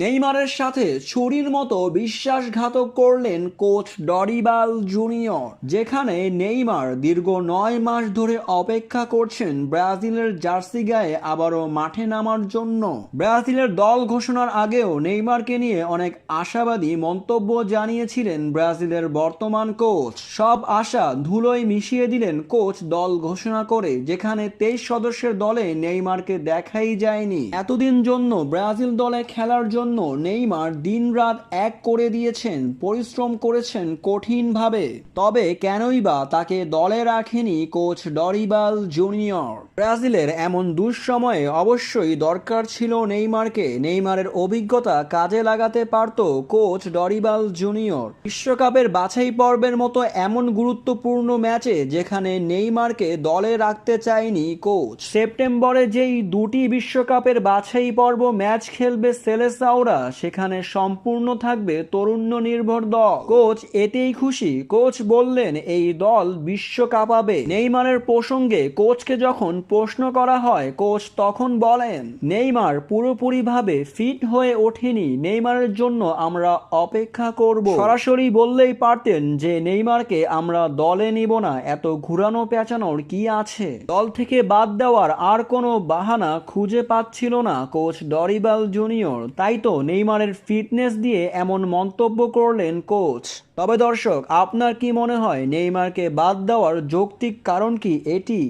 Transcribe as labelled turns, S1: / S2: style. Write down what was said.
S1: নেইমারের সাথে ছুরির মতো বিশ্বাসঘাতক করলেন কোচ ডরিবাল জুনিয়র, যেখানে নেইমার দীর্ঘ 9 মাস ধরে অপেক্ষা করছেন ব্রাজিলের জার্সি গায়ে আবারও মাঠে নামার জন্য। ব্রাজিলের দল ঘোষণার আগেও নেইমারকে নিয়ে অনেক আশাবাদী মন্তব্য জানিয়েছিলেন ব্রাজিলের বর্তমান কোচ। সব আশা ধুলোয় মিশিয়ে দিলেন কোচ দল ঘোষণা করে, যেখানে 23 সদস্যের দলে নেইমারকে দেখাই যায়নি। এতদিন জন্য ব্রাজিল দলে খেলার জন্য নেইমার দিনরাত এক করে দিয়েছেন, পরিশ্রম করেছেন কঠিনভাবে। তবে কেনই বা তাকে দলে রাখেনি কোচ ডরিবাল জুনিয়র? ব্রাজিলের এমন দুঃসময়ে অবশ্যই দরকার ছিল নেইমারকে। নেইমারের অভিজ্ঞতা কাজে লাগাতে পারত কোচ ডরিবাল জুনিয়র। বিশ্বকাপের বাছাই পর্বের মতো এমন গুরুত্বপূর্ণ ম্যাচে যেখানে নেইমারকে দলে রাখতে চায়নি কোচ। সেপ্টেম্বরে যেই দুটি বিশ্বকাপের বাছাই পর্ব ম্যাচ খেলবে সেলেসাওরা, সেখানে সম্পূর্ণ থাকবে তরুণ নির্ভর দল। কোচ এতেই খুশি। কোচ বললেন এই দল বিশ্বকাপাবে। নেইমারের প্রসঙ্গে কোচকে যখন প্রশ্ন করা হয়, কোচ তখন বলেন নেইমার পুরোপুরিভাবে ফিট হয়ে ওঠেনি, নেইমারের জন্য আমরা অপেক্ষা করব। সরাসরি বললেই পারতেন যে নেইমারকে আমরা দলে নিব না, এত ঘুরানো পেঁচানোর কি আছে? দল থেকে বাদ দেওয়ার আর কোনো বাহানা খুঁজে পাচ্ছিল না কোচ ডরিবাল জুনিয়র। তাই তো নেইমারের ফিটনেস দিয়ে এমন মন্তব্য করলেন কোচ। তবে দর্শক, আপনার কি মনে হয় নেইমারকে বাদ দেওয়ার যৌক্তিক কারণ কি এটি?